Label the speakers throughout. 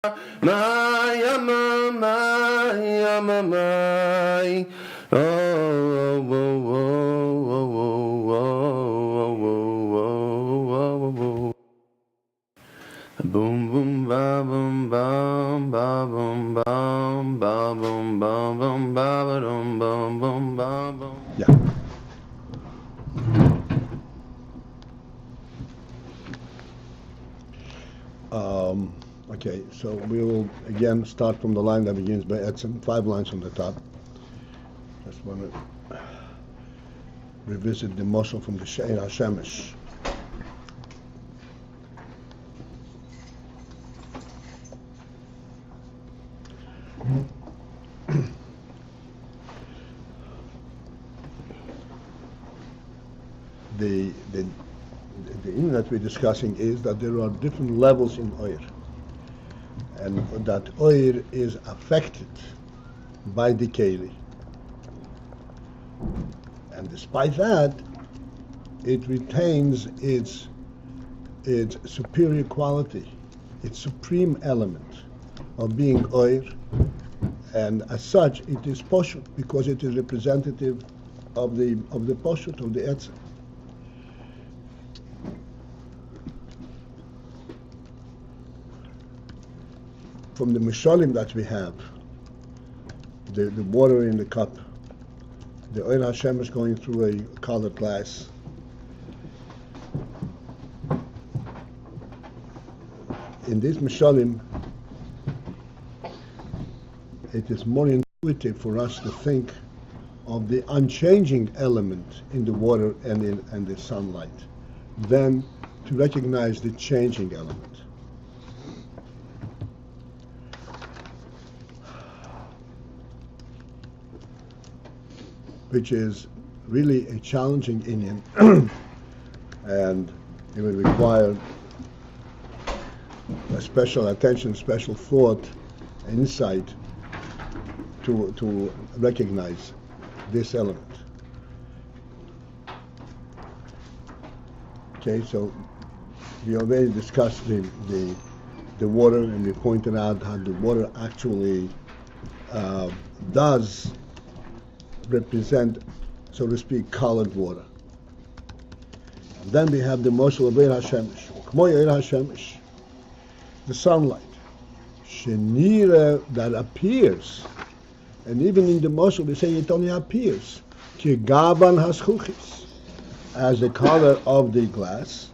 Speaker 1: My, my, my, my, my. Oh, oh, oh, oh, oh, oh, oh, oh, oh. Boom, boom, ba, boom, bam, ba, boom, bam, ba, boom, bam, bam, ba, ba, dum, bam, bam, ba, bam.
Speaker 2: Yeah. Okay, so we will again start from the line that begins by Etzem, 5 lines from the top. Just want to revisit the muscle from the Shein HaShemesh. The thing that we're discussing is that there are different levels in oil, and that oil is affected by the keli, and despite that, it retains its superior quality, its supreme element of being oil, and as such, it is poshut because it is representative of the poshut of the etzem. From the mishalim that we have, the water in the cup, the oil Hashem is going through a colored glass. In this mishalim, it is more intuitive for us to think of the unchanging element in the water and the sunlight than to recognize the changing element. Which is really a challenging inyan, and it will require a special attention, special thought, insight to recognize this element. Okay, so we already discussed the water, and we pointed out how the water actually does represent, so to speak, colored water. And then we have the moshel of Eir HaShemesh, K'mo Eir HaShemesh, the sunlight, Shenira, that appears, and even in the moshel we say it only appears, Kigaban Haschuchis, as the color of the glass,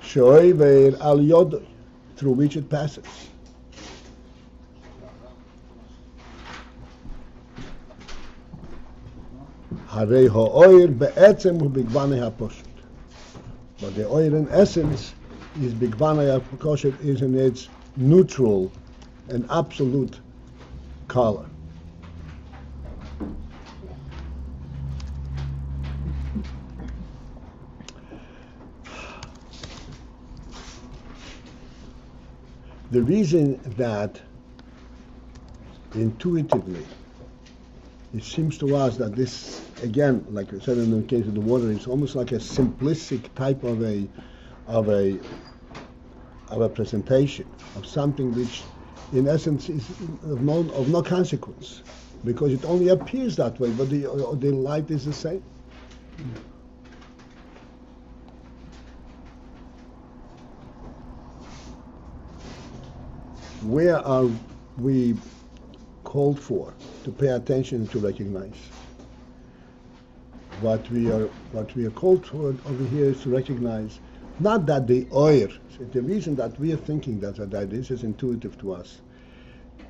Speaker 2: Shoy Veir Al Yodoi, through which it passes. Harei ha'oir be'etzem hu bigvanei ha'poshut. But the oil in essence is bigvanei ha'poshut, is in its neutral and absolute color. The reason that intuitively it seems to us that this, again, like I said in the case of the water, is almost like a simplistic type of a presentation of something which, in essence, is of no consequence, because it only appears that way, but the light is the same. Where are we called for to pay attention and to recognize? What we are called for over here is to recognize not that the oir, the reason that we are thinking that this is intuitive to us,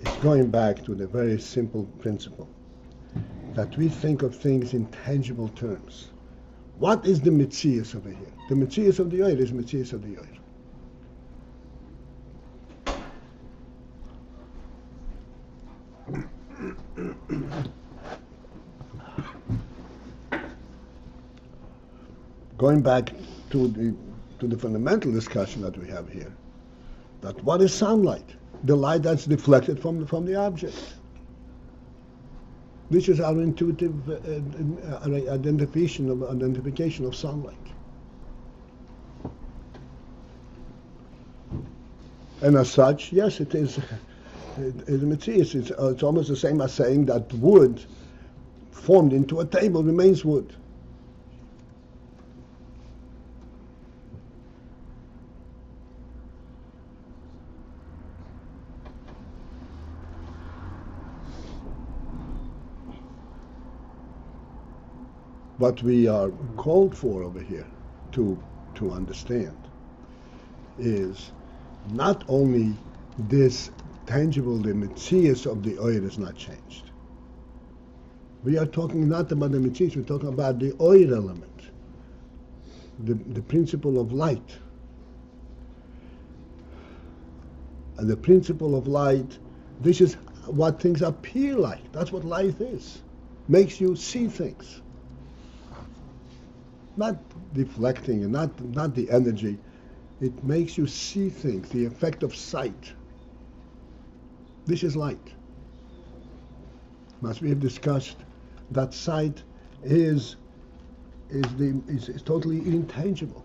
Speaker 2: is going back to the very simple principle that we think of things in tangible terms. What is the metzius over here? The metzius of the oir is metzius of the oir. Going back to the fundamental discussion that we have here, that what is sunlight? The light that's deflected from the object. This is our intuitive identification of sunlight. And as such, yes, it is. It's almost the same as saying that wood formed into a table remains wood. What we are called for over here to understand is not only this tangible, the metzius of the oil is not changed. We are talking not about the metzius, we're talking about the oil element, the principle of light. And the principle of light, this is what things appear like. That's what light is. Makes you see things. Not deflecting and not the energy. It makes you see things, the effect of sight. This is light. As we have discussed, that sight is totally intangible.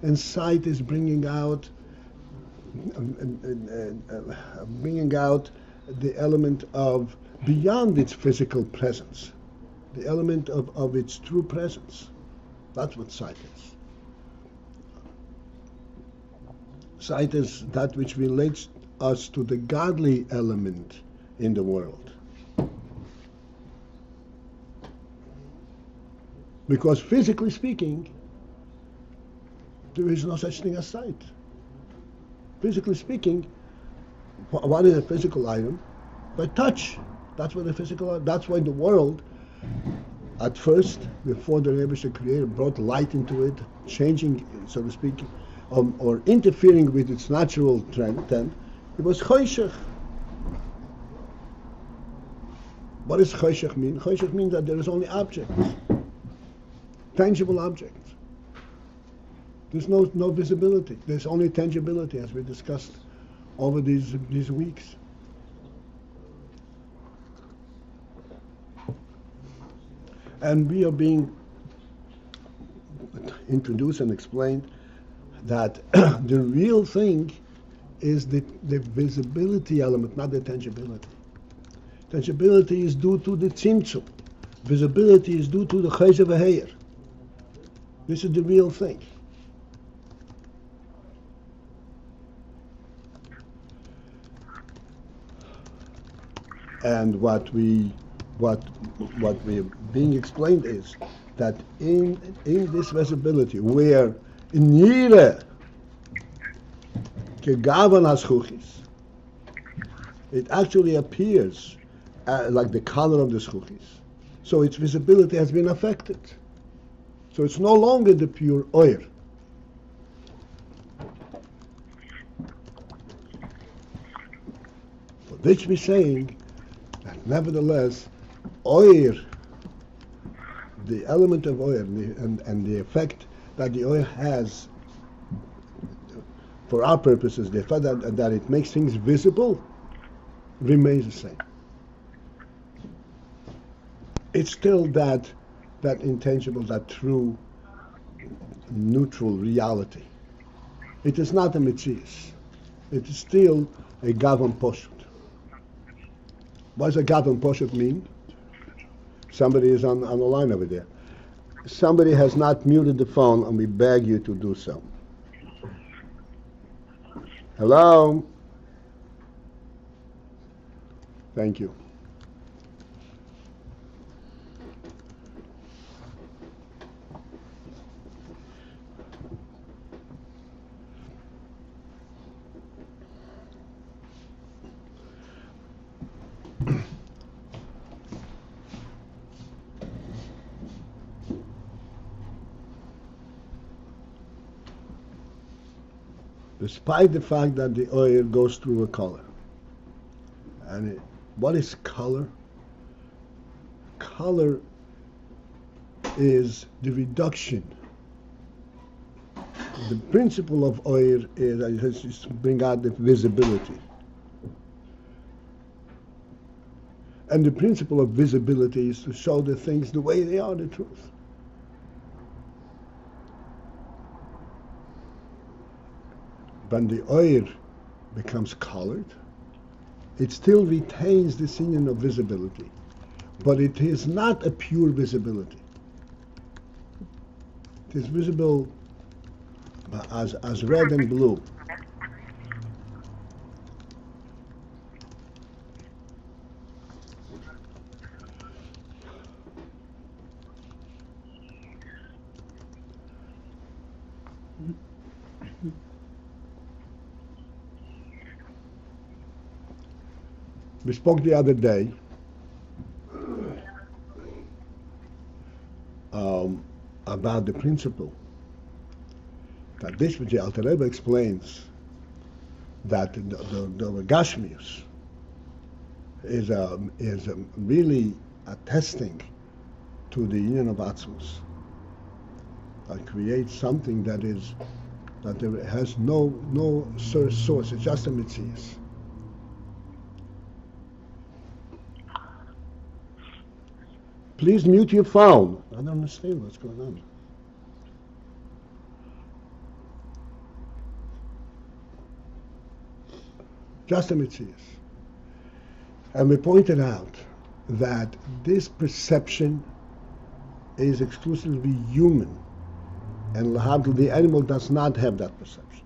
Speaker 2: And sight is bringing out the element of beyond its physical presence, the element of its true presence. That's what sight is. Sight is that which relates us to the godly element in the world. Because physically speaking, there is no such thing as sight. Physically speaking, what is a physical item? By touch. That's what a physical. That's why the world, at first, before the Rebbe created, brought light into it, changing, so to speak, or interfering with its natural trend. Then it was choshech. What does choshech mean? Choshech means that there is only objects, tangible objects. There's no visibility. There's only tangibility, as we discussed over these weeks. And we are being introduced and explained that the real thing is the visibility element, not the tangibility. Tangibility is due to the tzimtzum. Visibility is due to the chayze v'heir. This is the real thing. And what we are being explained is that in this visibility, where nire kegavan haschuchis, it actually appears like the color of the schuchis. So its visibility has been affected. So it's no longer the pure oir. For this we're saying that nevertheless, oir, the element of oir and the effect that the oil has for our purposes, the fact that it makes things visible remains the same. It's still that intangible, that true neutral reality. It is not a metzius. It is still a gavan poshut. What does a gavan poshut mean? Somebody is on the line over there. Somebody has not muted the phone, and we beg you to do so. Hello? Thank you. Despite the fact that the oil goes through a color. And what is color? Color is the reduction. The principle of oil is that it has to bring out the visibility. And the principle of visibility is to show the things the way they are, the truth. When the oil becomes colored, it still retains this union of visibility, but it is not a pure visibility. It is visible as red and blue. We spoke the other day about the principle that this which the Alter Rebbe explains that the Gashmius is really attesting to the union of Atzmus, that creates something that there has no source. It's just a mitzias. Please mute your phone. I don't understand what's going on. Just a mitzias. And we pointed out that this perception is exclusively human, and the animal does not have that perception.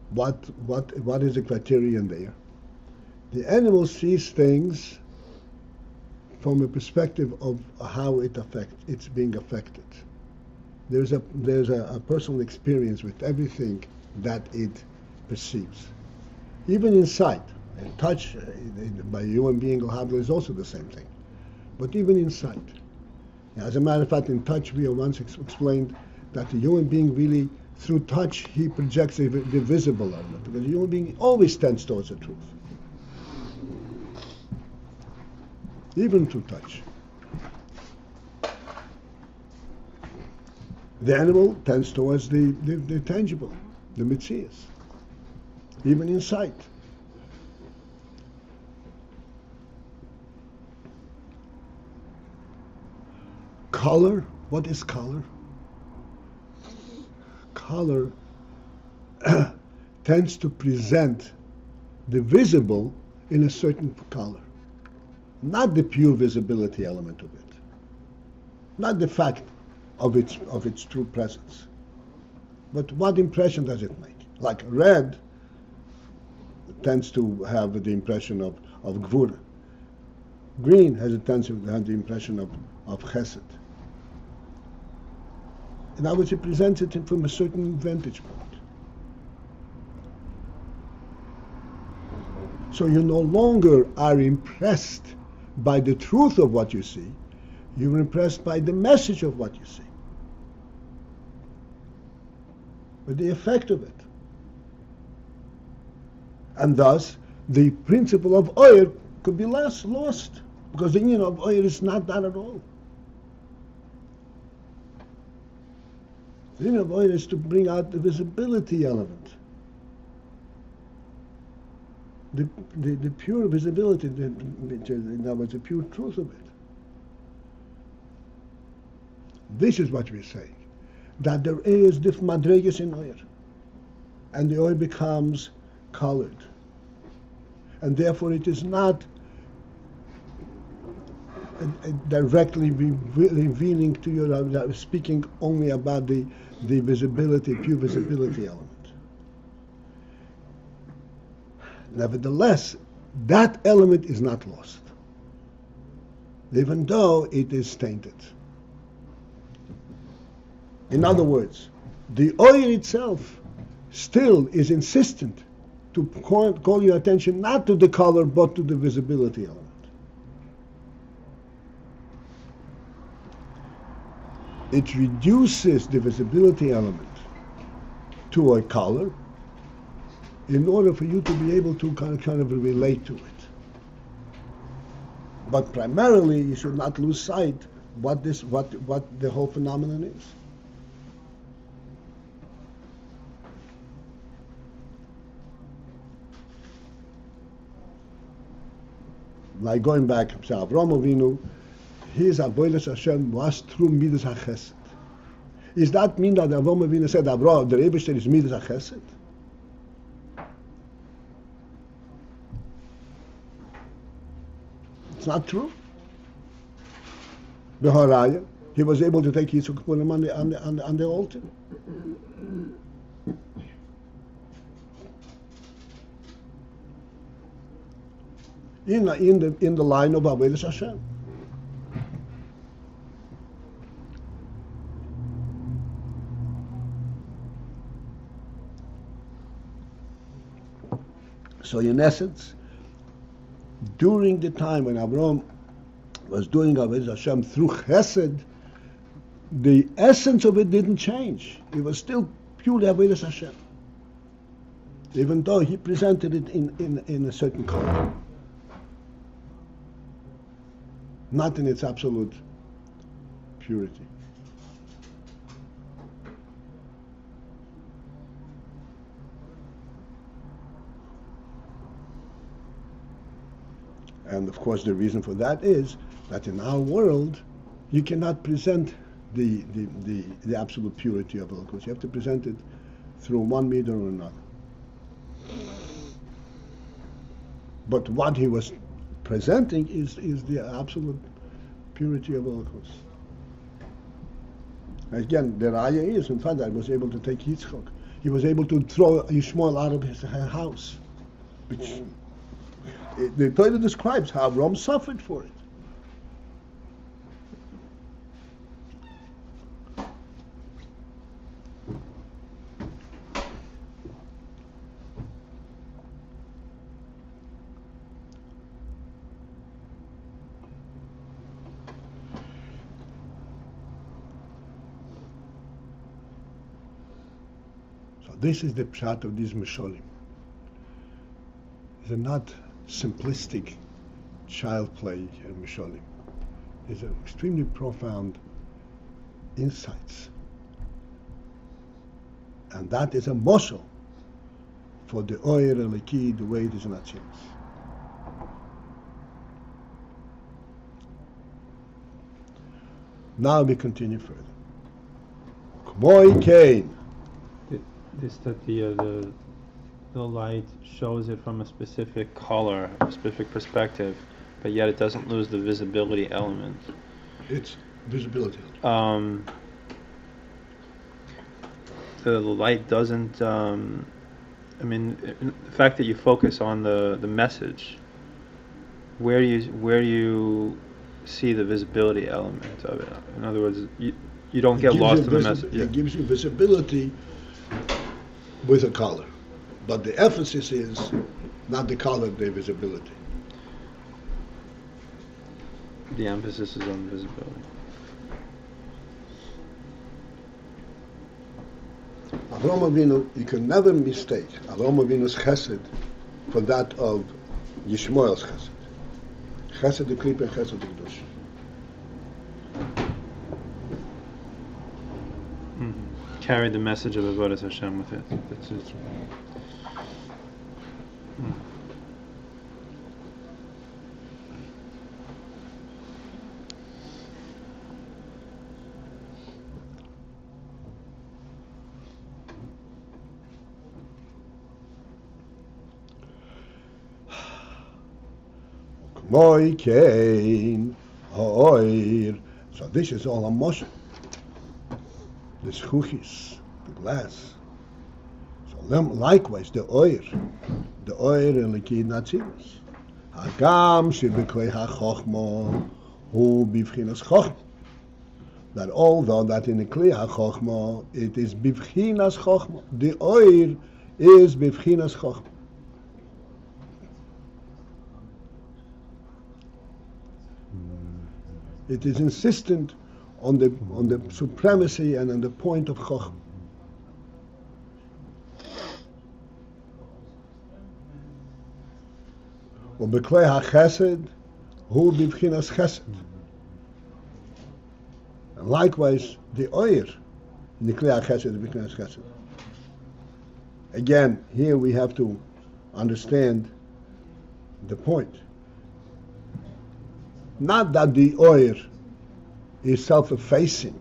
Speaker 2: What is the criterion there? The animal sees things from a perspective of how it's being affected. There's a personal experience with everything that it perceives. Even in sight, and touch by a human being is also the same thing. But even in sight. As a matter of fact, in touch we have once explained that the human being really, through touch, he projects the visible element, because the human being always tends towards the truth. Even through touch. The animal tends towards the tangible, the mitzias, even in sight. Color, what is color? Color tends to present the visible in a certain color. Not the pure visibility element of it, not the fact of its true presence, but what impression does it make? Like red tends to have the impression of gvura. Green has a tendency to have the impression of chesed. In other words, it presents it from a certain vantage point. So you no longer are impressed by the truth of what you see, you're impressed by the message of what you see, by the effect of it. And thus, the principle of oyer could be lost, because the union of oyer is not that at all. The union of oyer is to bring out the visibility element. The pure visibility, in other words, the pure truth of it. This is what we're saying, that there is different madregas in oyer, and the oyer becomes colored, and therefore it is not directly revealing to you, speaking only about the visibility, pure visibility element. Nevertheless, that element is not lost, even though it is tainted. In other words, the oil itself still is insistent to call your attention not to the color but to the visibility element. It reduces the visibility element to a color in order for you to be able to kind of relate to it. But primarily, you should not lose sight what the whole phenomenon is. Like going back to Avraham Avinu, his avodas Hashem was through midas hachesed. Does that mean that Avraham Avinu said, "Avraham, the Rebbeinu is midas hachesed"? It's not true. The Haraya, he was able to take Yitzchak and put him on the altar. In the line of Avodas Hashem. So in essence, during the time when Abraham was doing Avodas Hashem through Chesed, the essence of it didn't change. It was still purely Avodas Hashem, even though he presented it in a certain color, not in its absolute purity. And of course, the reason for that is that in our world, you cannot present the absolute purity of Elokus. You have to present it through one meter or another. But what he was presenting is the absolute purity of Elokus. Again, the Raya is, in fact, that he was able to take Yitzchak. He was able to throw Yishmael out of his house, which the Torah describes how Rome suffered for it. So this is the pshat of these Misholim. They're not simplistic child play and Misholim. These are extremely profound insights. And that is a moshel for the Oyer Eliki, the way it is in Atzilus. Now we continue further. K'moi Kain.
Speaker 1: This that the light shows it from a specific color, a specific perspective, but yet it doesn't lose the visibility element.
Speaker 2: It's visibility.
Speaker 1: The light doesn't. The fact that you focus on the message. Where do you see the visibility element of it? In other words, you don't get lost in the message.
Speaker 2: It gives you visibility with a color. But the emphasis is not the color, the visibility.
Speaker 1: The emphasis is on visibility.
Speaker 2: Avraham Avinu, you can never mistake Avraham Avinu's chesed for that of Yishmael's chesed. Chesed the klipa and chesed the kedusha.
Speaker 1: Carry the message of Avodas Hashem with it. That's it.
Speaker 2: Moi Kain Ha'oir. So this is all a motion. The schuchis, the glass. So likewise, the oir in Likid Natzilus. Hagam shebekei hachochma hu bivchinas chochma. That although that in the kli hachochma it is bivchinas chochma, the oir is bivchinas chochma. It is insistent on the supremacy and on the point of Chochmah. ובכלי החסד הוא בבחינת חסד. And likewise, the oir in the kli HaChesed is bibchinas chesed. Again, here we have to understand the point. Not that the oir is self-effacing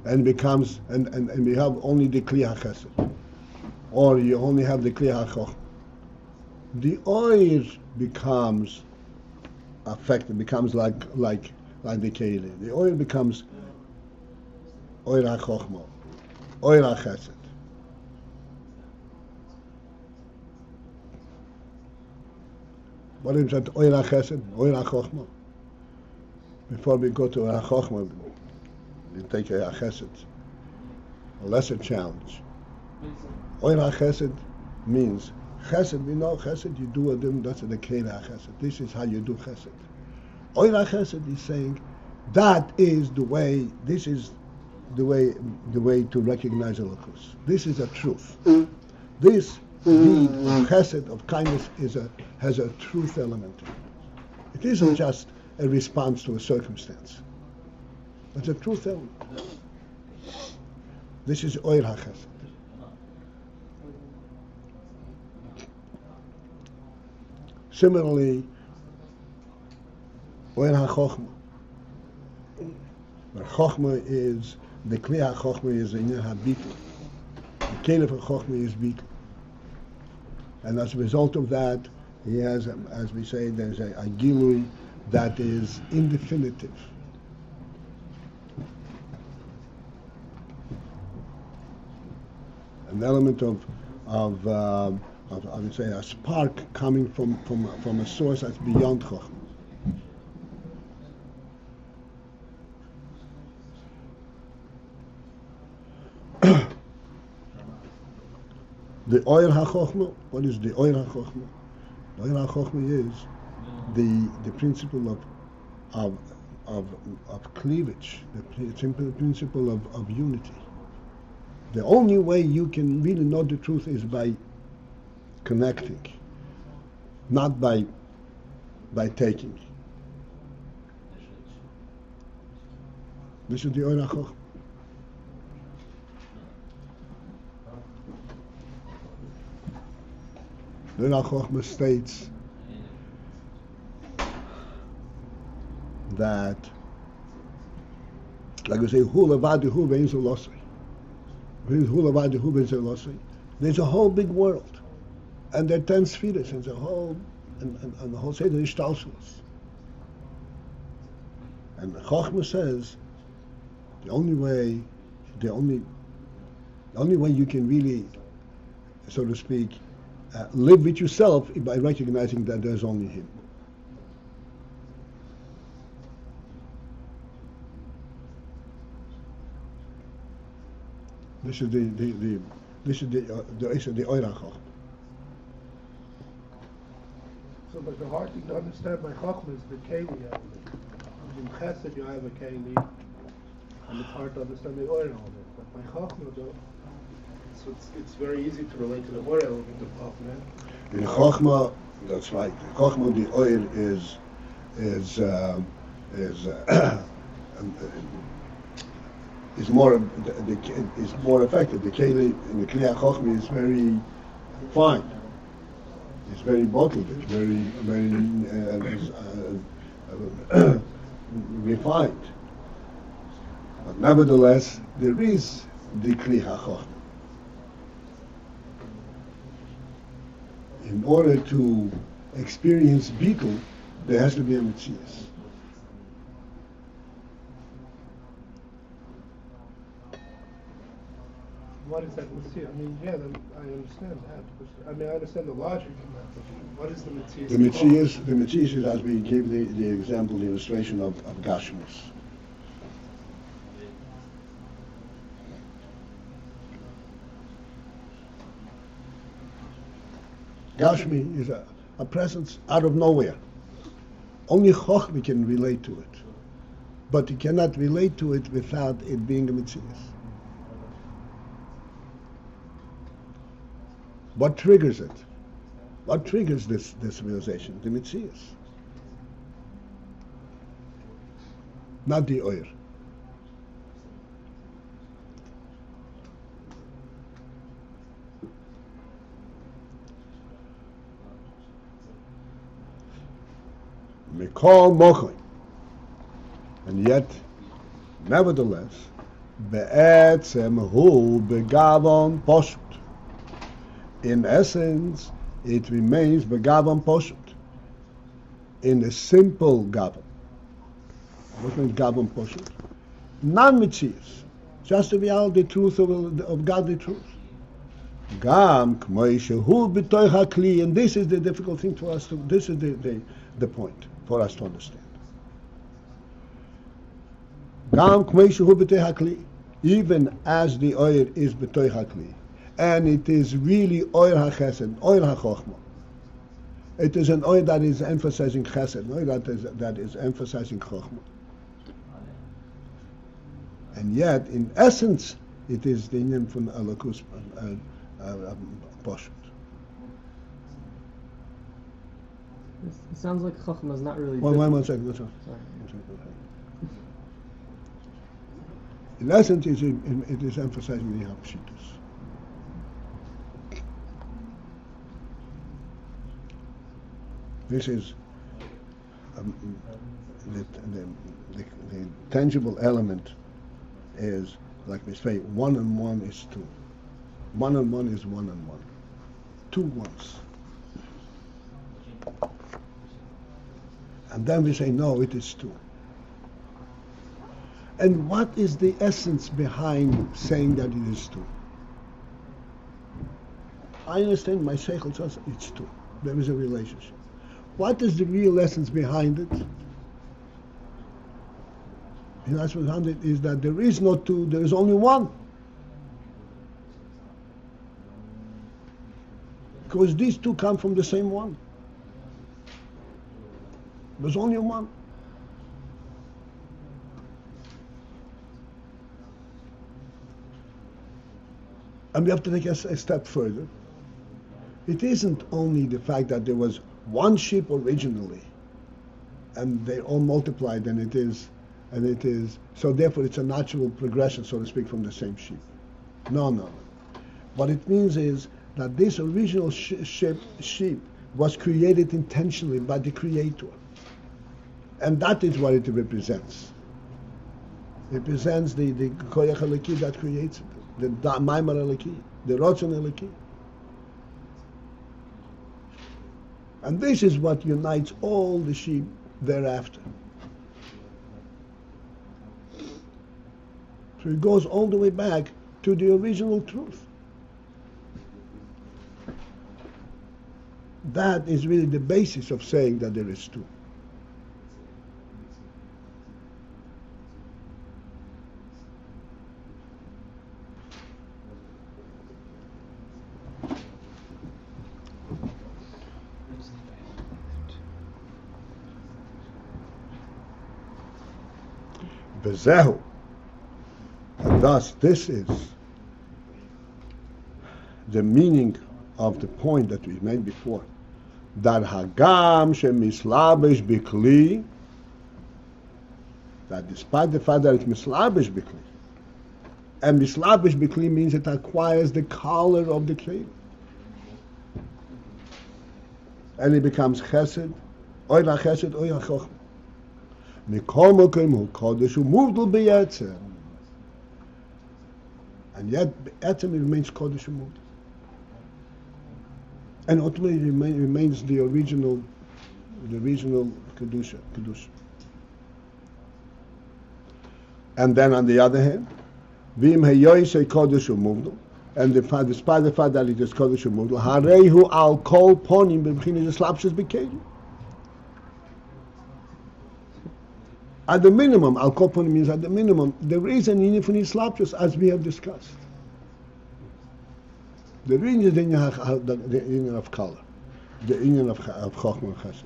Speaker 2: and becomes and we have only the kli HaChesed, or you only have the kli HaChochmah. The oir becomes affected, becomes like the keli. The oil becomes oil ha-chochma, oil ha-chesed. What is that oil ha-chesed, oil ha-chochma? Before we go to ha-chochma, we take a chesed, a lesser challenge. Oil ha-chesed means chesed. We know chesed. You do a dim. That's the keli ha-chesed. This is how you do chesed. Oil ha-chesed is saying that is the way. This is the way to recognize Elokus. This is a truth. This deed of chesed, of kindness, has a truth element. It isn't just a response to a circumstance. It's a truth element. This is oil ha-chesed. Similarly, oil ha-chochma. Where chochma is, the kli ha-chochma is in ha-bitl. The keli for chochma is bitl. And as a result of that, he has, as we say, there's a gilui that is indefinitive. An element of I would say a spark coming from a source that's beyond chochma. The oil ha-chochma. What is the oil ha-chochma? The oil ha-chochma is the principle of cleavage, the simple principle of unity. The only way you can really know the truth is by connecting, not by taking. This is the oil ha-chochma. The oil ha-chochma states that, like we say, hu levadu hu ve'in zo losei. There's a whole big world, and there are 10 spheres, and the whole Seder is Shtalshalos. And Chochma says the only way you can really, so to speak, live with yourself is by recognizing that there's only Him. This is the oil ha-chochma.
Speaker 3: So, but the hard thing to understand by chochma is the keli element. In chesed you have a keli, and it's hard to understand the oil element. But by chochma, though, so it's very easy to relate to the oil element of chochma.
Speaker 2: In chochma, that's right. In chochma, the oil is more effective. The keli in the kli ha-chochma is very fine. It's very bottled. It's very refined. But nevertheless, there is the kli ha-chochma. In order to experience bittul, there has to be a metzias.
Speaker 3: What is that mitzvah? I mean, yeah, I understand that. I mean, I understand the logic in that. But what is the mitzvah?
Speaker 2: The mitzvah is, as we gave the example, the illustration of Gashmus. Gashmi is a presence out of nowhere. Only Chochmi can relate to it. But you cannot relate to it without it being a mitzvah. What triggers it? What triggers this realization? The mitzias, not the oil. Mikol mochoy, and yet, nevertheless, be'etzem hu begavon poshut. In essence, it remains begavon poshut. in a simple Gavon. What means Gavon Poshut? Non-Mitzias. Just the reality, truth of godly truth. Gam k'moi shehu b'toich hakli, and this is the difficult thing for us to. This is the point for us to understand. Gam k'moi shehu b'toich hakli, even as the oil is b'toich hakli, and it is really oil hachesed, oil hachochma. It is an oil that is emphasizing chesed, an oil that is emphasizing chochma. And yet, in essence, it is the union from Elokus Poshut.
Speaker 4: It sounds like Chachma is not really.
Speaker 2: One second. Sorry. In essence, it is emphasizing the Hapshitus. This is the tangible element is, like we say, 1 and 1 is 2. 1 and 1 is 1 and 1. 2 ones. And then we say, no, it is 2. And what is the essence behind saying that it is 2? I understand my seichel says it's 2. There is a relationship. What is the real essence behind it? The essence behind it is that there is no 2, there is only 1. Because these 2 come from the same one. There's only 1. And we have to take a step further. It isn't only the fact that there was 1 sheep originally, and they all multiplied, and it is, so therefore it's a natural progression, so to speak, from the same sheep. No. What it means is that this original sheep was created intentionally by the Creator. And that is what it represents. It represents the Koyach Eliki that creates it, the Maimar Eliki, the Rotzon Eliki. And this is what unites all the sheep thereafter. So it goes all the way back to the original truth. That is really the basis of saying that there is 2. Bezehu. And thus this is the meaning of the point that we made before. That hagam shemislabish bikli, that despite the fact that it's mislabish bikli, and mislabish bikli means it acquires the color of the clay, and it becomes chesed, oila chesed, oila chochma. Mikol mokim hu kodesh hu muvdal be'etzem, and yet be'etzem remains kodesh hu muvdal. And ultimately remains the original kedusha. And then on the other hand, v'im heyoisei kodesh u'muvdal, and despite the fact that it is kodesh u'muvdal, harehu al kol ponim b'bchinas slapshus b'kelim. At the minimum, al kol ponim means at the minimum, there is an infinite slapshus, as we have discussed. The reason is the union of color, the union of Chochmah and Chesed.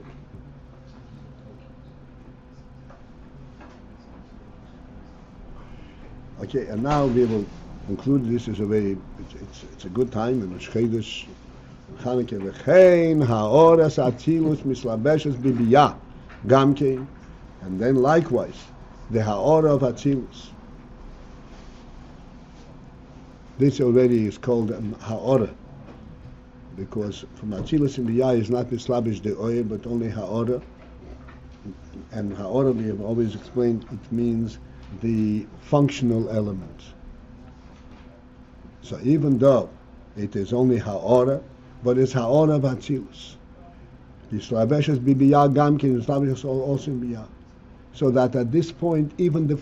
Speaker 2: Okay, and now we will conclude. This is it's a good time in Rosh Chodesh, Channukah v'chein ha'oras atzilus mislabeshes bibiyah gamkein, and then likewise the ha'ora of atzilus. This already is called ha'ora, because from Atzilus in Biyah is not mislabish the oil, but only ha'ora. And ha'ora, we have always explained, it means the functional element. So even though it is only ha'ora, but it's ha'ora of Atzilus. Yisrael bibiyah gamkin, Yisrael also in biyah. So that at this point, even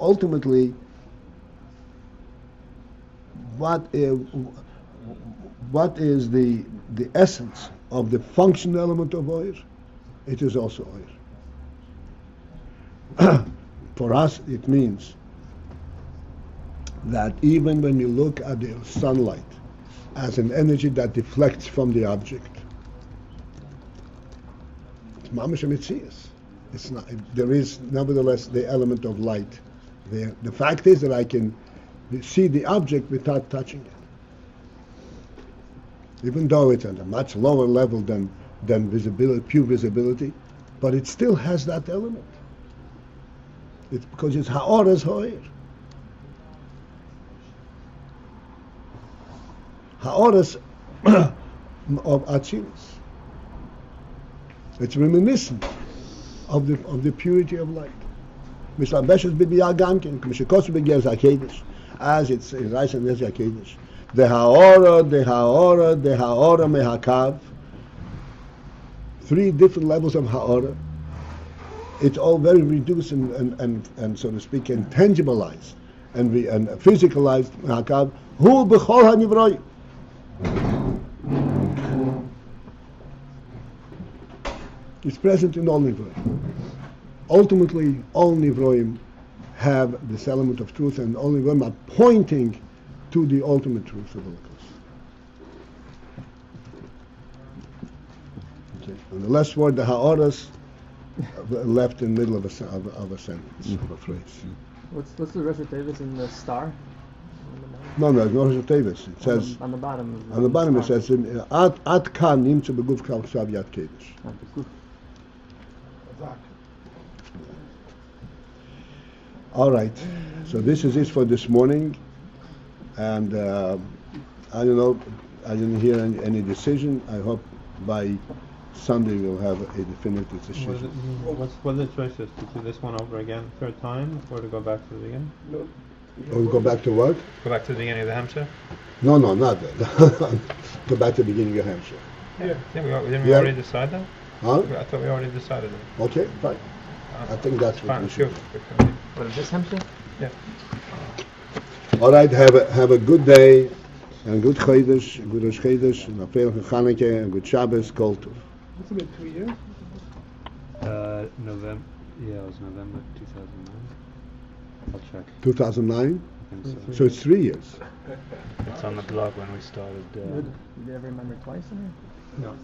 Speaker 2: ultimately, what is the essence of the functional element of oil? It is also oil. For us, it means that even when you look at the sunlight as an energy that deflects from the object, it's mamash mitzias. It's not. There is nevertheless the element of light there. The fact is that I can see the object without touching it, even though it's at a much lower level than visibility, pure visibility, but it still has that element. It's because it's ha'oras ha'ir. Ha'oras of Atzilus. It's reminiscent of the purity of light. Mishlabeshes b'biyah gamkin, k'mishikosu b'ger zakedesh, as it's in Reis and Zakedesh. The ha'ora mehakav. 3 different levels of ha'ora. It's all very reduced and so to speak, intangibilized and physicalized. Mehakav hu b'chol ha'nivroim. It's present in all Nivroim. Ultimately, all Nivroim have this element of truth, and all Nivroim are pointing to the ultimate truth of Holocaust. Okay. And the last word, the ha'oras, left in the middle of a sentence, of a phrase.
Speaker 4: What's the Rosh Tevet in the star?
Speaker 2: No, no Rosh Tevet. It says
Speaker 4: on the bottom.
Speaker 2: On the bottom it says, "Ad kan nimtzu beguf kal shav yad kedesh." All right. So this is it for this morning, and I don't know. I didn't hear any decision. I hope by Sunday we'll have a definitive decision.
Speaker 1: What are the choices? To do this one over again third time, or to go back to the beginning?
Speaker 3: No.
Speaker 2: Or go back to what?
Speaker 1: Go back to the beginning of the Hampshire?
Speaker 2: No, not that. Go back to the beginning of Hampshire.
Speaker 1: Yeah, didn't we already decide that?
Speaker 2: Huh?
Speaker 1: I thought we already decided that.
Speaker 2: Okay, fine. I think that's what
Speaker 1: fine.
Speaker 2: we should.
Speaker 4: What is this Hampshire?
Speaker 1: Yeah.
Speaker 2: All right. Have a good day, and good Chodesh, good Rosh Chodesh, and a Perach Chanukah, and good Shabbos, Kol Tov.
Speaker 3: It's been 3 years.
Speaker 5: November. Yeah, it was November 2009. I'll check.
Speaker 2: 2009.
Speaker 5: I think so.
Speaker 2: So it's 3 years.
Speaker 5: It's on the blog when we started.
Speaker 4: Did you ever remember twice in here?
Speaker 1: No.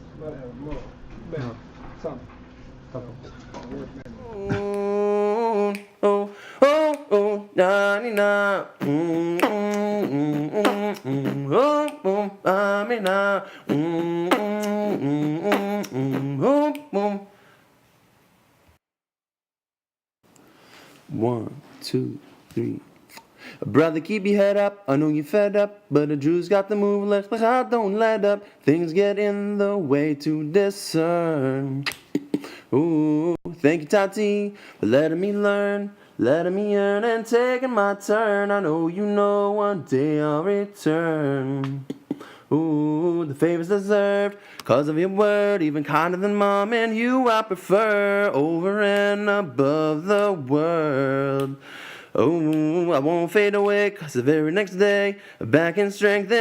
Speaker 3: No. Some.
Speaker 4: Couple.
Speaker 6: Na-ni-na. Amina. 1, 2, 3. Brother, keep your head up. I know you're fed up, but the Jews got the move. Lech lecha, don't let up. Things get in the way to discern. Ooh, thank you, Tati, for letting me learn, letting me earn, and taking my turn. I know you know one day I'll return. Ooh, the favor's deserved, 'cause of your word, even kinder than mom and you I prefer, over and above the world. Oh, I won't fade away, 'cause the very next day, back in strength and